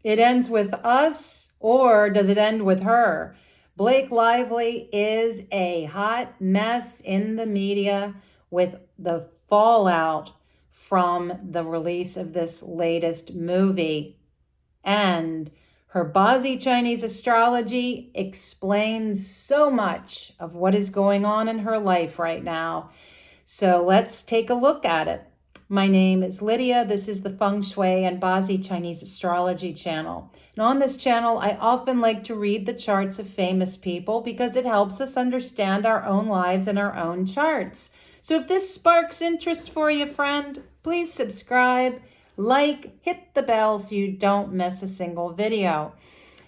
It ends with us, or does it end with her? Blake Lively is a hot mess in the media with the fallout from the release of this latest movie. And her Bazi Chinese astrology explains so much of what is going on in her life right now. So let's take a look at it. My name is Lydia. This is the Feng Shui and Bazi Chinese Astrology channel. And on this channel, I often like to read the charts of famous people because it helps us understand our own lives and our own charts. So if this sparks interest for you, friend, please subscribe, like, hit the bell so you don't miss a single video.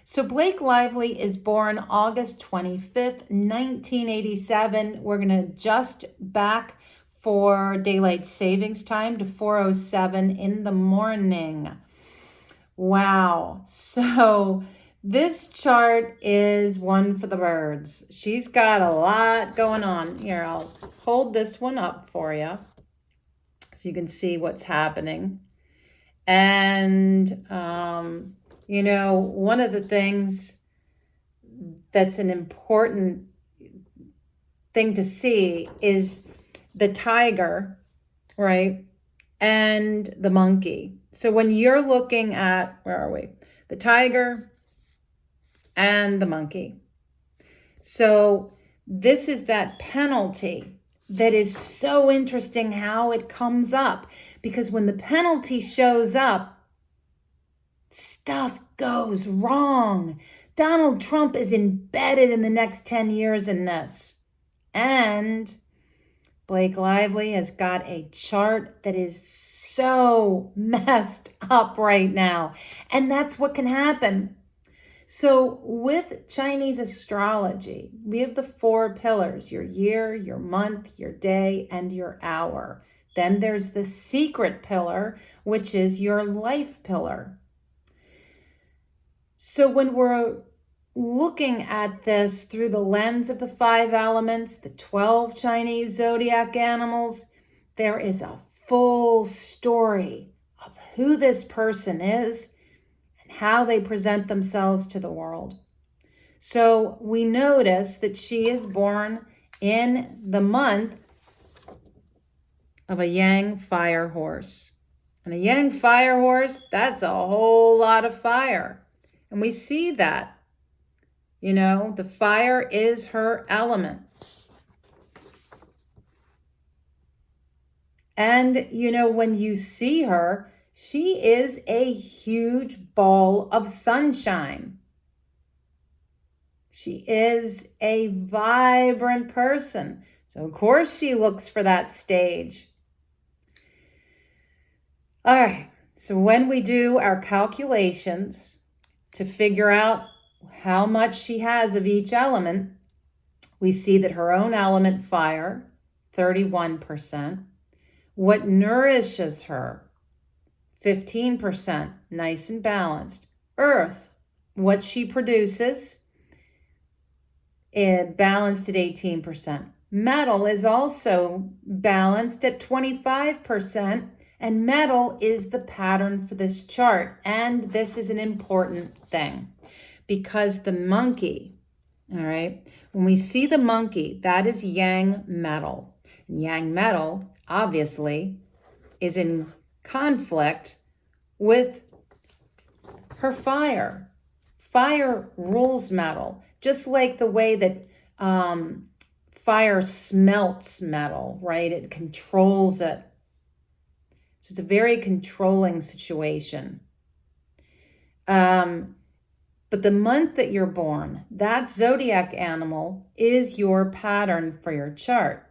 So Blake Lively is born August 25th, 1987. We're going to adjust back for daylight savings time to 4:07 in the morning. Wow. So this chart is one for the birds. She's got a lot going on. Here, I'll hold this one up for you so you can see what's happening. And, one of the things that's an important thing to see is the tiger, right? And the monkey. So when you're looking at, where are we? The tiger and the monkey. So this is that penalty that is so interesting how it comes up. Because when the penalty shows up, stuff goes wrong. Donald Trump is embedded in the next 10 years in this. And Blake Lively has got a chart that is so messed up right now. And that's what can happen. So with Chinese astrology, we have the 4 pillars: your year, your month, your day, and your hour. Then there's the secret pillar, which is your life pillar. So when we're looking at this through the lens of the 5 elements, the 12 Chinese zodiac animals, there is a full story of who this person is and how they present themselves to the world. So we notice that she is born in the month of a Yang fire horse. And a Yang fire horse, that's a whole lot of fire. And we see that. The fire is her element. And, when you see her, she is a huge ball of sunshine. She is a vibrant person. So, of course, she looks for that stage. All right. So when we do our calculations to figure out how much she has of each element, we see that her own element, fire, 31%. What nourishes her, 15%, nice and balanced. Earth, what she produces, balanced at 18%. Metal is also balanced at 25%. And metal is the pattern for this chart. And this is an important thing because the monkey, all right, when we see the monkey, that is yang metal. And yang metal, obviously, is in conflict with her fire. Fire rules metal, just like the way that fire smelts metal, right? It controls it. So it's a very controlling situation. But the month that you're born, that zodiac animal is your pattern for your chart.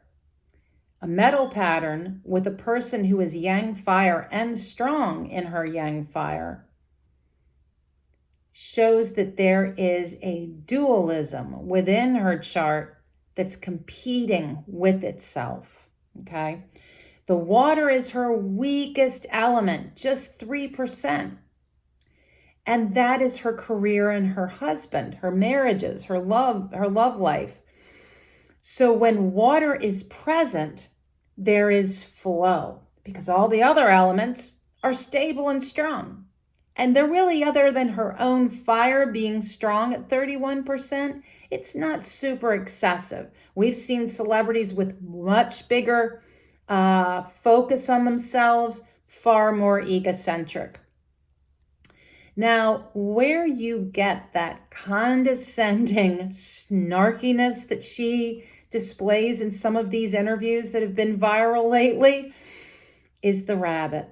A metal pattern with a person who is yang fire and strong in her yang fire shows that there is a dualism within her chart that's competing with itself, okay? The water is her weakest element, just 3%. And that is her career and her husband, her marriages, her love life. So when water is present, there is flow because all the other elements are stable and strong. And they're really, other than her own fire being strong at 31%, it's not super excessive. We've seen celebrities with much bigger focus on themselves, far more egocentric. Now, where you get that condescending snarkiness that she displays in some of these interviews that have been viral lately is the rabbit,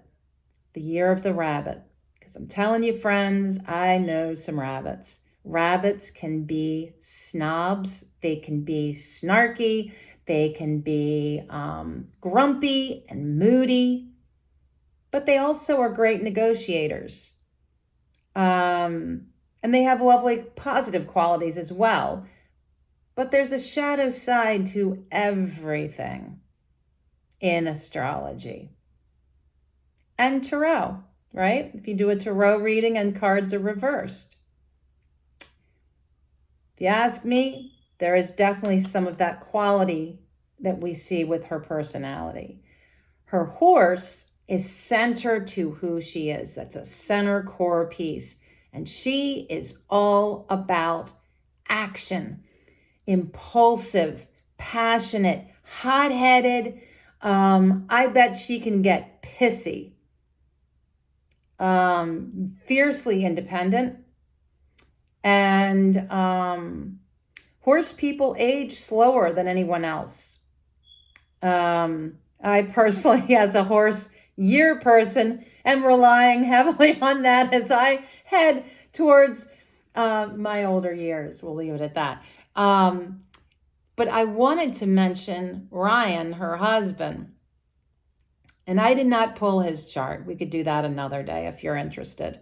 the year of the rabbit. Because I'm telling you, friends, I know some rabbits. Rabbits can be snobs, they can be snarky, they can be grumpy and moody, but they also are great negotiators. And they have lovely positive qualities as well. But there's a shadow side to everything in astrology. And tarot, right? If you do a tarot reading and cards are reversed. If you ask me, there is definitely some of that quality that we see with her personality. Her horse is center to who she is. That's a center core piece. And she is all about action, impulsive, passionate, hot-headed. I bet she can get pissy, fiercely independent. And horse people age slower than anyone else. I personally, as a horse year person, am relying heavily on that as I head towards my older years. We'll leave it at that. But I wanted to mention Ryan, her husband. And I did not pull his chart. We could do that another day if you're interested.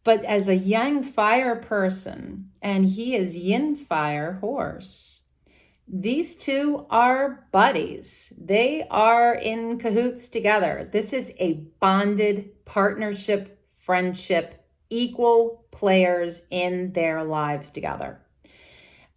But as a yang fire person, and he is yin fire horse, these two are buddies. They are in cahoots together. This is a bonded partnership, friendship, equal players in their lives together.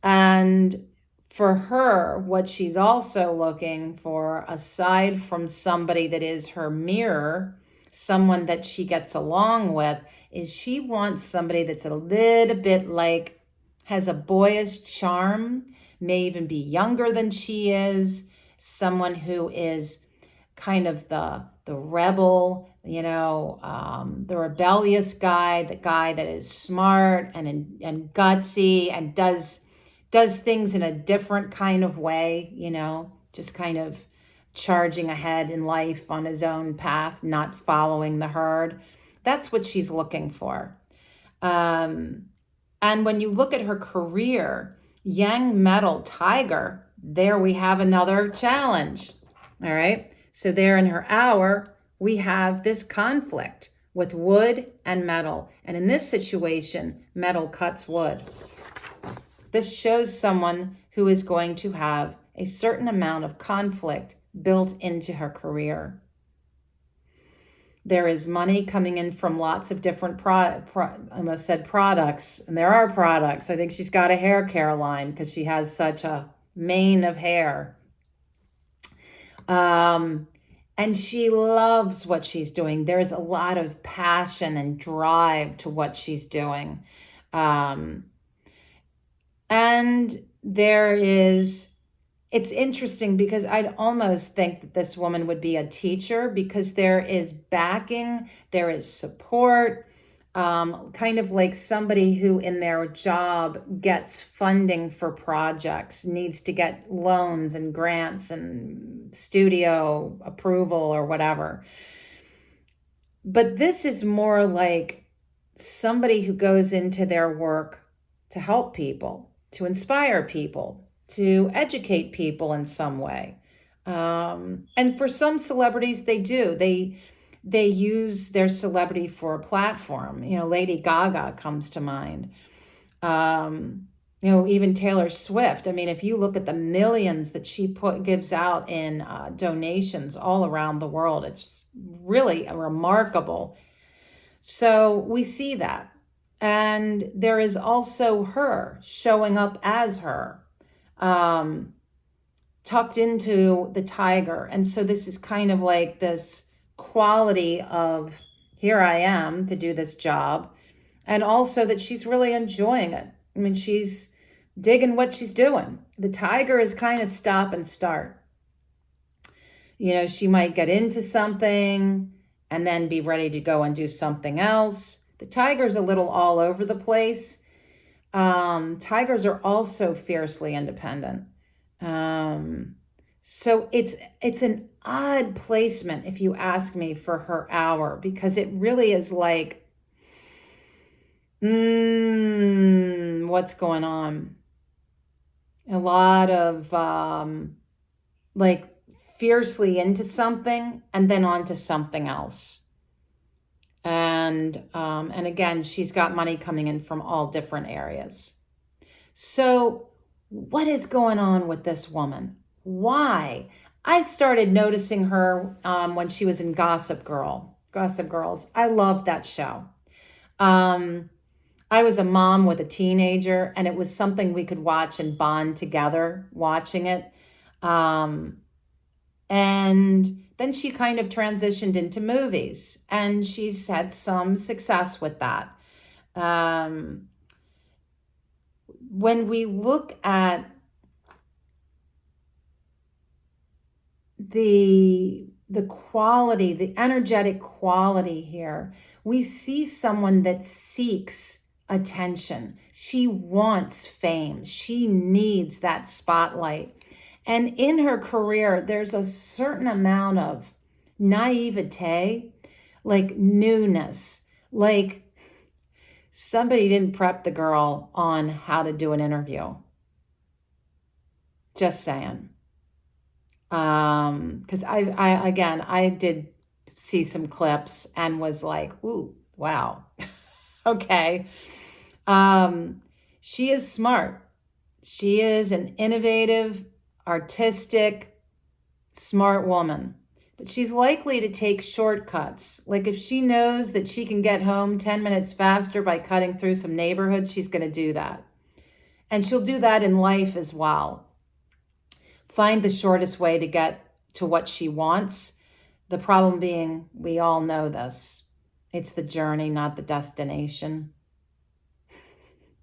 And for her, what she's also looking for, aside from somebody that is her mirror, someone that she gets along with, is she wants somebody that's a little bit like, has a boyish charm, may even be younger than she is, someone who is kind of the rebel, the rebellious guy, the guy that is smart and gutsy and does things in a different kind of way, just kind of charging ahead in life on his own path, not following the herd. That's what she's looking for. And when you look at her career, Yang Metal Tiger, there we have another challenge. All right. So there in her hour, we have this conflict with wood and metal. And in this situation, metal cuts wood. This shows someone who is going to have a certain amount of conflict built into her career. There is money coming in from lots of different I almost said products, and there are products. I think she's got a hair care line because she has such a mane of hair. And she loves what she's doing. There's a lot of passion and drive to what she's doing. And it's interesting because I'd almost think that this woman would be a teacher because there is backing, there is support, kind of like somebody who in their job gets funding for projects, needs to get loans and grants and studio approval or whatever. But this is more like somebody who goes into their work to help people, to inspire people, to educate people in some way. And for some celebrities, they do. They use their celebrity for a platform. Lady Gaga comes to mind. Even Taylor Swift. I mean, if you look at the millions that she gives out in donations all around the world, it's really remarkable. So we see that. And there is also her showing up as her, tucked into the tiger. And so this is kind of like this quality of here I am to do this job. And also that she's really enjoying it. I mean, she's digging what she's doing. The tiger is kind of stop and start. You know, she might get into something and then be ready to go and do something else. The tiger's a little all over the place. Tigers are also fiercely independent. So it's an odd placement, if you ask me, for her hour, because it really is like, what's going on? A lot of like fiercely into something and then onto something else. And again, she's got money coming in from all different areas. So what is going on with this woman? Why? I started noticing her when she was in Gossip Girls. I loved that show. I was a mom with a teenager, and it was something we could watch and bond together watching it. And then she kind of transitioned into movies, and she's had some success with that. When we look at the quality, the energetic quality here, we see someone that seeks attention. She wants fame. She needs that spotlight. And in her career, there's a certain amount of naivete, like newness, like somebody didn't prep the girl on how to do an interview. Just saying. Because I did see some clips and was like, ooh, wow. Okay. She is smart. She is an innovative, artistic, smart woman. But she's likely to take shortcuts. Like if she knows that she can get home 10 minutes faster by cutting through some neighborhoods, she's going to do that. And she'll do that in life as well. Find the shortest way to get to what she wants. The problem being, we all know this. It's the journey, not the destination.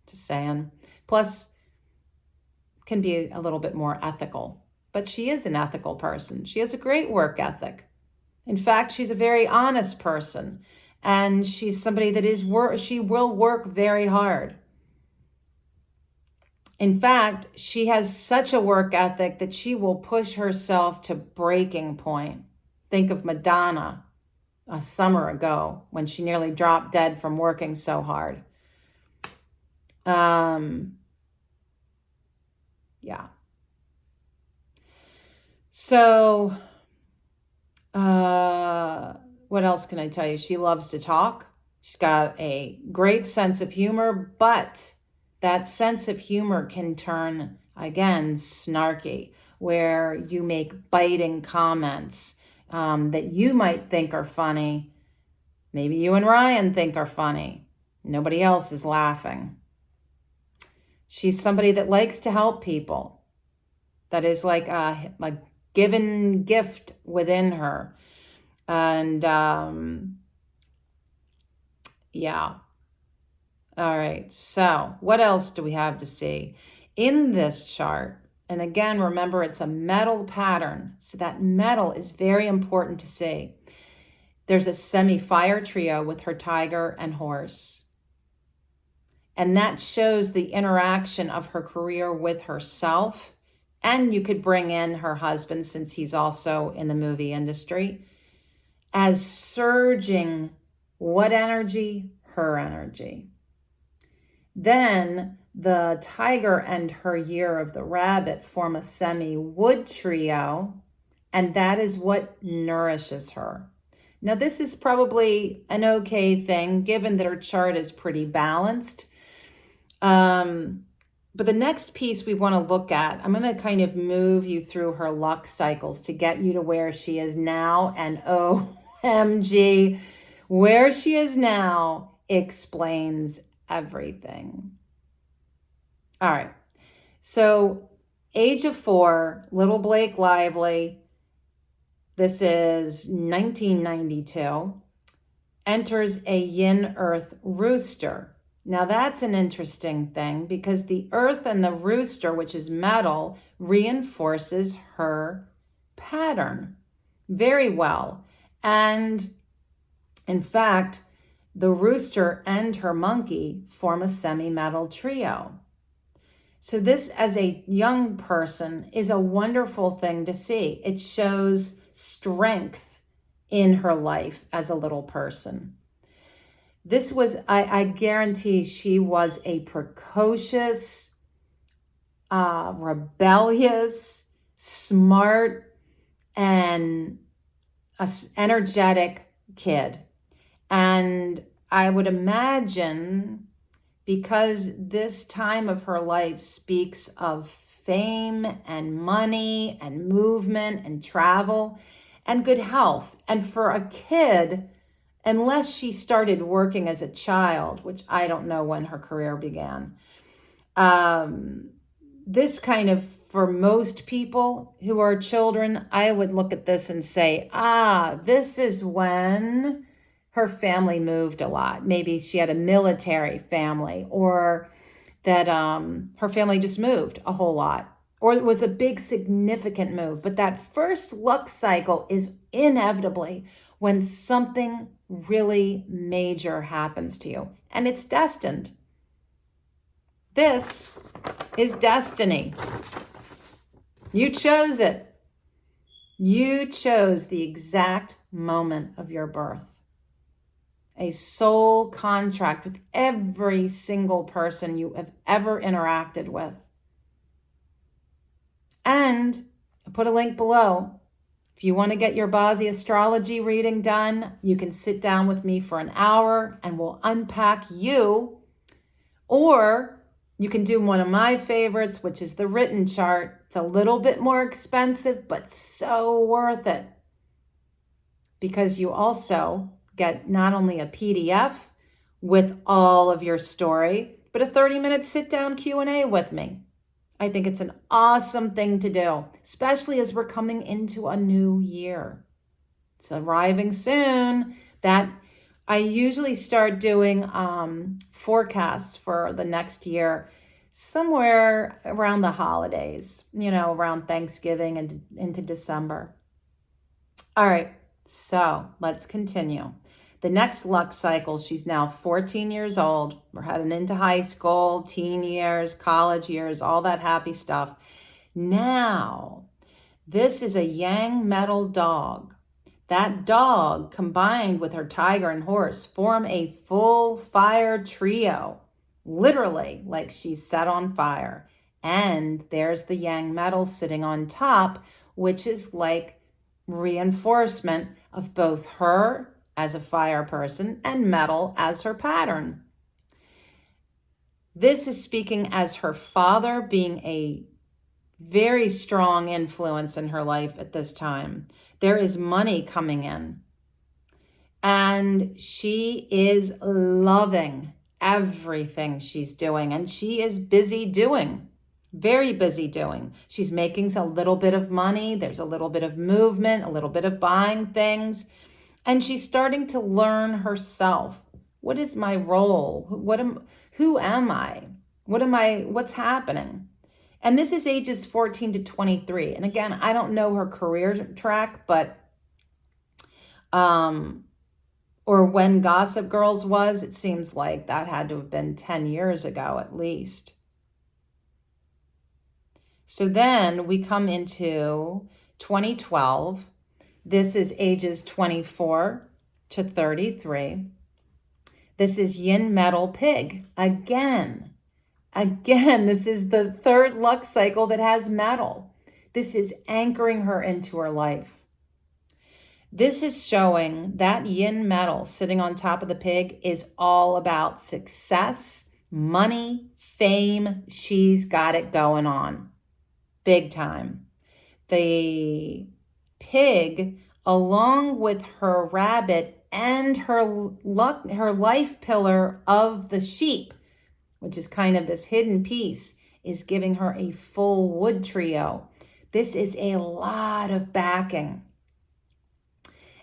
Just saying. Plus, can be a little bit more ethical. But she is an ethical person. She has a great work ethic. In fact, she's a very honest person. And she's somebody that she will work very hard. In fact, she has such a work ethic that she will push herself to breaking point. Think of Madonna a summer ago when she nearly dropped dead from working so hard. Yeah. So, what else can I tell you? She loves to talk. She's got a great sense of humor, but that sense of humor can turn, again, snarky, where you make biting comments that you might think are funny. Maybe you and Ryan think are funny. Nobody else is laughing. She's somebody that likes to help people. That is like a given gift within her. And yeah. All right, so what else do we have to see in this chart? And again, remember, it's a metal pattern. So that metal is very important to see. There's a semi-fire trio with her tiger and horse. And that shows the interaction of her career with herself. And you could bring in her husband, since he's also in the movie industry, as surging what energy? Her energy. Then the tiger and her year of the rabbit form a semi-wood trio, and that is what nourishes her. Now, this is probably an okay thing, given that her chart is pretty balanced. But the next piece we want to look at, I'm going to kind of move you through her luck cycles to get you to where she is now, and OMG, where she is now explains everything. All right. So age of 4, little Blake Lively. This is 1992. enters a yin earth rooster. Now that's an interesting thing because the earth and the rooster, which is metal, reinforces her pattern very well. And in fact, the rooster and her monkey form a semi-metal trio. So this, as a young person, is a wonderful thing to see. It shows strength in her life as a little person. This was, I guarantee she was a precocious, rebellious, smart, and energetic kid. And I would imagine, because this time of her life speaks of fame and money and movement and travel and good health. And for a kid, unless she started working as a child, which I don't know when her career began, this kind of, for most people who are children, I would look at this and say, this is when her family moved a lot. Maybe she had a military family, or that her family just moved a whole lot, or it was a big significant move. But that first luck cycle is inevitably when something really major happens to you, and it's destined. This is destiny. You chose it. You chose the exact moment of your birth. A soul contract with every single person you have ever interacted with. And I put a link below. If you want to get your Bazi astrology reading done, you can sit down with me for an hour and we'll unpack you. Or you can do one of my favorites, which is the written chart. It's a little bit more expensive, but so worth it. Because you also get not only a PDF with all of your story, but a 30-minute sit-down Q&A with me. I think it's an awesome thing to do, especially as we're coming into a new year. It's arriving soon. That I usually start doing forecasts for the next year somewhere around the holidays, around Thanksgiving and into December. All right, so let's continue. The next luck cycle, she's now 14 years old. We're heading into high school, teen years, college years, all that happy stuff. Now, this is a yang metal dog. That dog, combined with her tiger and horse, form a full fire trio. Literally, like she's set on fire. And there's the yang metal sitting on top, which is like reinforcement of both her as a fire person and metal as her pattern. This is speaking as her father being a very strong influence in her life at this time. There is money coming in. And she is loving everything she's doing. And she is busy doing. Very busy doing. She's making a little bit of money. There's a little bit of movement, a little bit of buying things. And she's starting to learn herself. What is my role? Who am I? What's happening? And this is ages 14 to 23. And again, I don't know her career track, but, or when Gossip Girls was, it seems like that had to have been 10 years ago at least. So then we come into 2012. This is ages 24 to 33. This is yin metal pig. Again, this is the third luck cycle that has metal. This is anchoring her into her life. This is showing that yin metal sitting on top of the pig is all about success, money, fame. She's got it going on. Big time. The pig, along with her rabbit and her life pillar of the sheep, which is kind of this hidden piece, is giving her a full wood trio. This is a lot of backing.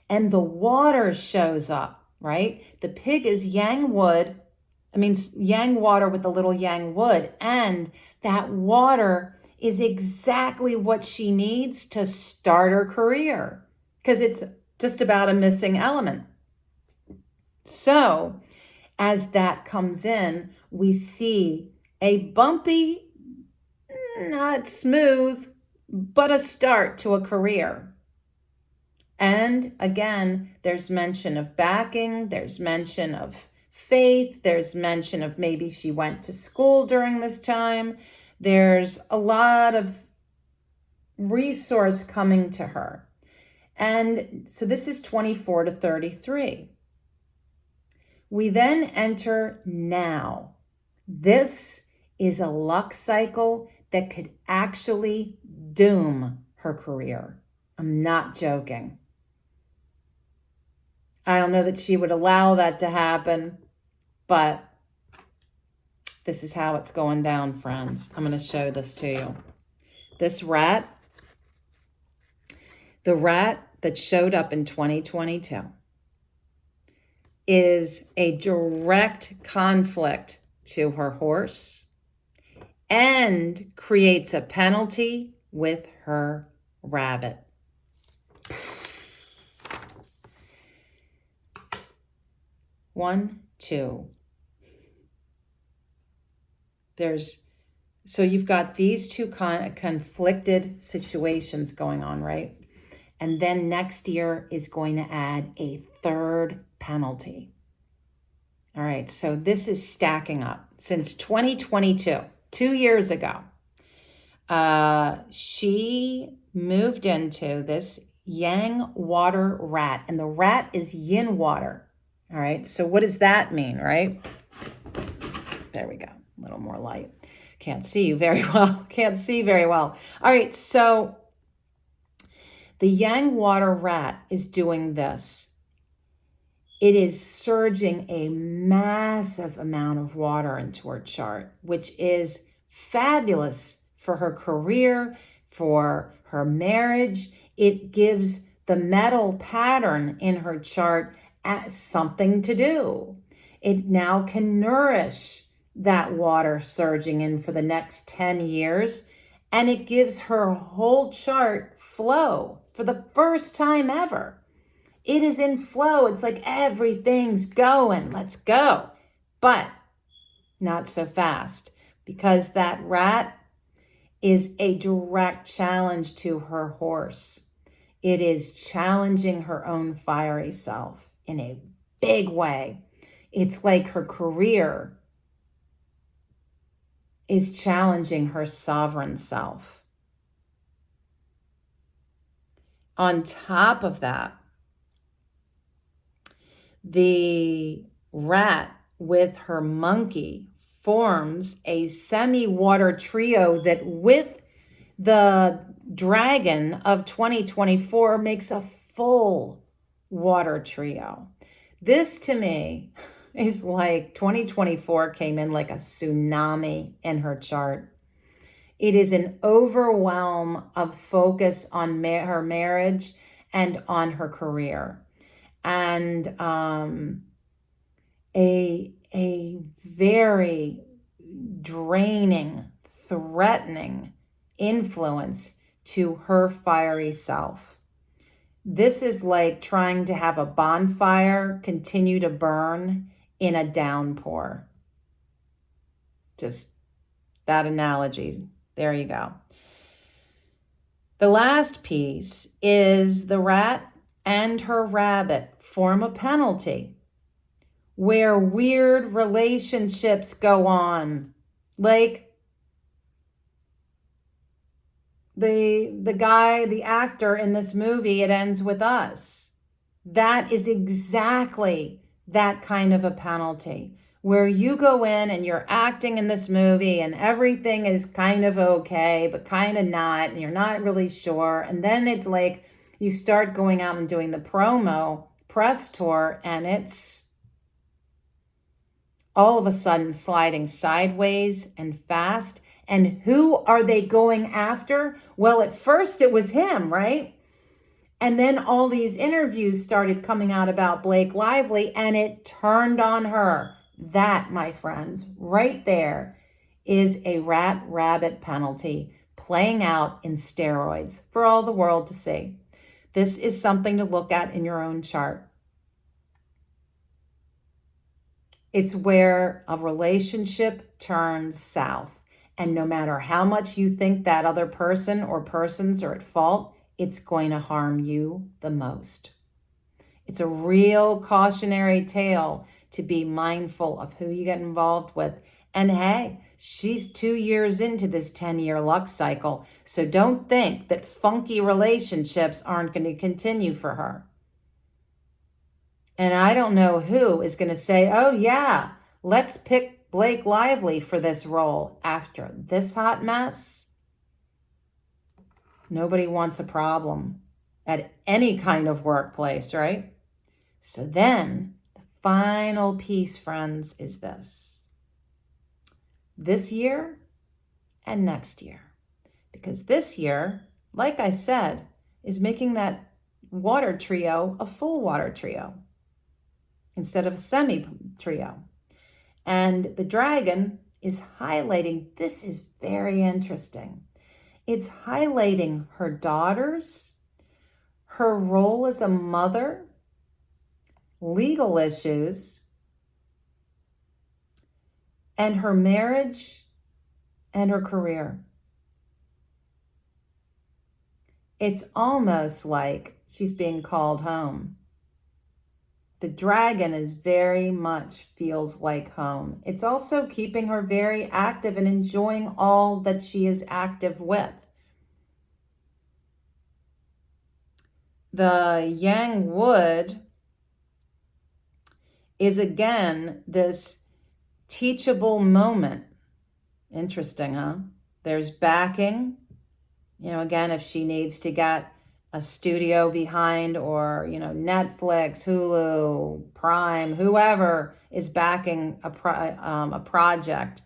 And the water shows up. right? The pig is yang wood, yang water with a little yang wood. And that water is exactly what she needs to start her career because it's just about a missing element. So as that comes in, we see a bumpy, not smooth, but a start to a career. And again, there's mention of backing, there's mention of faith, there's mention of maybe she went to school during this time. There's a lot of resource coming to her. And so this is 24 to 33. We then enter now. This is a luck cycle that could actually doom her career. I'm not joking. I don't know that she would allow that to happen, but this is how it's going down, friends. I'm going to show this to you. This rat, the rat that showed up in 2022, is a direct conflict to her horse and creates a penalty with her rabbit. One, two. So you've got these two conflicted situations going on, right? And then next year is going to add a third penalty. All right, so this is stacking up. Since 2022, 2 years ago, she moved into this yang water rat, and the rat is yin water. All right, so what does that mean, right? There we go, a little more light. Can't see you very well, can't see very well. All right, so the yang water rat is doing this. It is surging a massive amount of water into her chart, which is fabulous for her career, for her marriage. It gives the metal pattern in her chart as something to do. It now can nourish that water surging in for the next 10 years, and it gives her whole chart flow for the first time ever. It is in flow. It's like everything's going. Let's go. But not so fast, because that rat is a direct challenge to her horse. It is challenging her own fiery self in a big way. It's like her career is challenging her sovereign self. On top of that, the rat with her monkey forms a semi-water trio that with the dragon of 2024 makes a full water trio. This to me is like 2024 came in like a tsunami in her chart. It is an overwhelm of focus on her marriage and on her career. And a very draining, threatening influence to her fiery self. This is like trying to have a bonfire continue to burn in a downpour. Just that analogy. There you go. The last piece is the rat and her rabbit form a penalty where weird relationships go on. Like the guy, the actor in this movie, It Ends With Us. That is exactly that kind of a penalty where you go in and you're acting in this movie and everything is kind of okay, but kind of not, and you're not really sure. And then it's like you start going out and doing the promo press tour, and it's all of a sudden sliding sideways and fast. And who are they going after? Well, at first it was him, right? And then all these interviews started coming out about Blake Lively, and it turned on her. That, my friends, right there is a rat rabbit penalty playing out in steroids for all the world to see. This is something to look at in your own chart. It's where a relationship turns south. And no matter how much you think that other person or persons are at fault, it's going to harm you the most. It's a real cautionary tale to be mindful of who you get involved with. And hey, she's 2 years into this 10-year luck cycle, so don't think that funky relationships aren't going to continue for her. And I don't know who is going to say, oh yeah, let's pick Blake Lively for this role after this hot mess. Nobody wants a problem at any kind of workplace, right? So then the final piece, friends, is this. This year and next year. Because this year, like I said, is making that water trio a full water trio instead of a semi-trio. And the dragon is highlighting, this is very interesting. It's highlighting her daughters, her role as a mother, legal issues, and her marriage and her career. It's almost like she's being called home. The dragon is very much feels like home. It's also keeping her very active and enjoying all that she is active with. The yang wood is again this teachable moment. Interesting, huh? There's backing. Again, if she needs to get a studio behind, or, Netflix, Hulu, Prime, whoever is backing a project.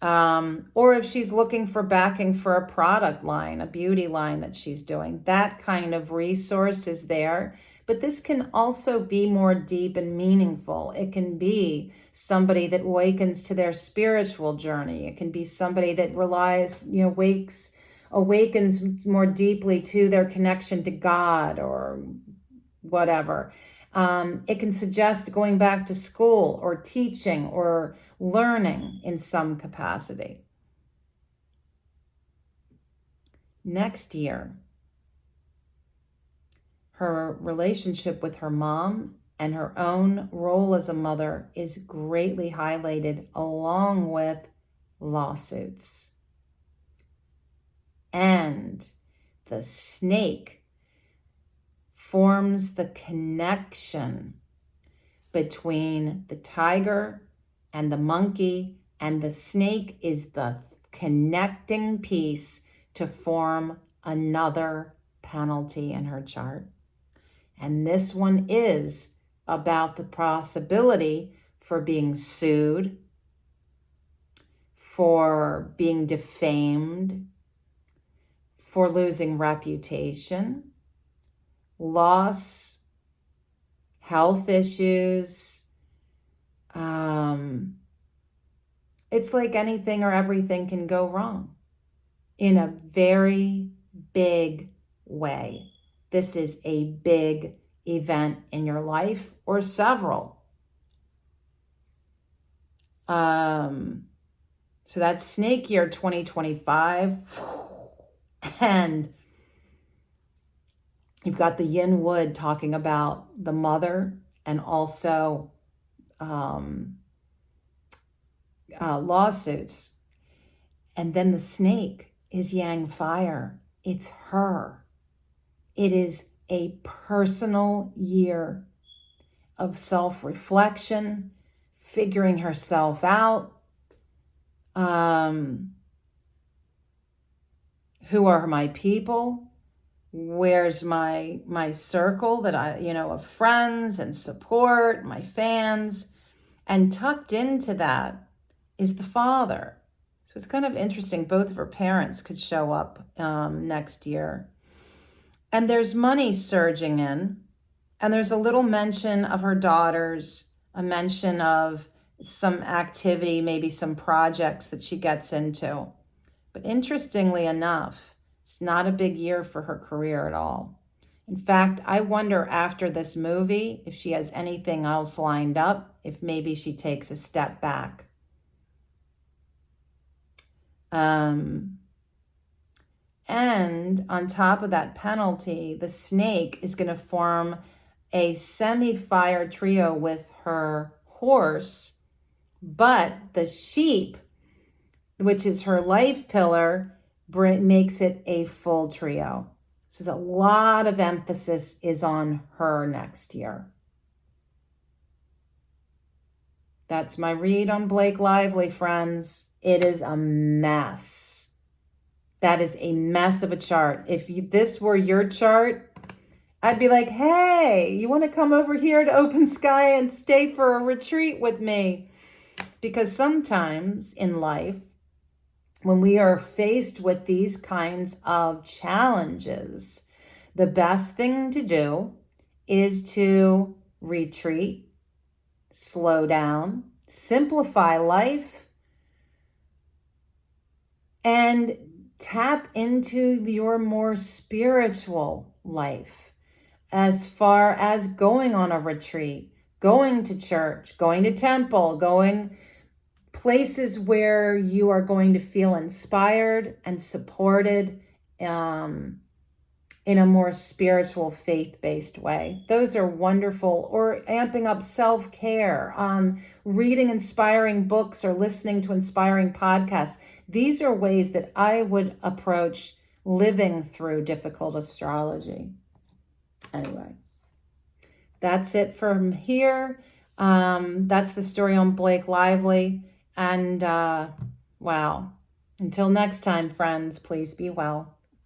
Or if she's looking for backing for a product line, a beauty line that she's doing, that kind of resource is there. But this can also be more deep and meaningful. It can be somebody that awakens to their spiritual journey. It can be somebody that awakens more deeply to their connection to God or whatever. It can suggest going back to school or teaching or learning in some capacity. Next year, her relationship with her mom and her own role as a mother is greatly highlighted, along with lawsuits. And the snake forms the connection between the tiger and the monkey, and the snake is the connecting piece to form another penalty in her chart. And this one is about the possibility for being sued, for being defamed, for losing reputation, loss, health issues. It's like anything or everything can go wrong in a very big way. This is a big event in your life, or several. So that's Snake Year 2025. And you've got the yin wood talking about the mother, and also lawsuits. And then the snake is yang fire. It's her. It is a personal year of self-reflection, figuring herself out. Who are my people? Where's my circle that of friends and support, my fans? And tucked into that is the father. So it's kind of interesting. Both of her parents could show up next year. And there's money surging in. And there's a little mention of her daughters, a mention of some activity, maybe some projects that she gets into. But interestingly enough, it's not a big year for her career at all. In fact, I wonder after this movie if she has anything else lined up, if maybe she takes a step back. And on top of that penalty, the snake is going to form a semi-fire trio with her horse, but the sheep, which is her life pillar, makes it a full trio. So a lot of emphasis is on her next year. That's my read on Blake Lively, friends. It is a mess. That is a mess of a chart. If this were your chart, I'd be like, hey, you want to come over here to Open Sky and stay for a retreat with me? Because sometimes in life, when we are faced with these kinds of challenges, the best thing to do is to retreat, slow down, simplify life, and tap into your more spiritual life. As far as going on a retreat, going to church, going to temple, going places where you are going to feel inspired and supported in a more spiritual, faith-based way. Those are wonderful. Or amping up self-care, reading inspiring books or listening to inspiring podcasts. These are ways that I would approach living through difficult astrology. Anyway, that's it from here. That's the story on Blake Lively. And wow, until next time, friends, please be well.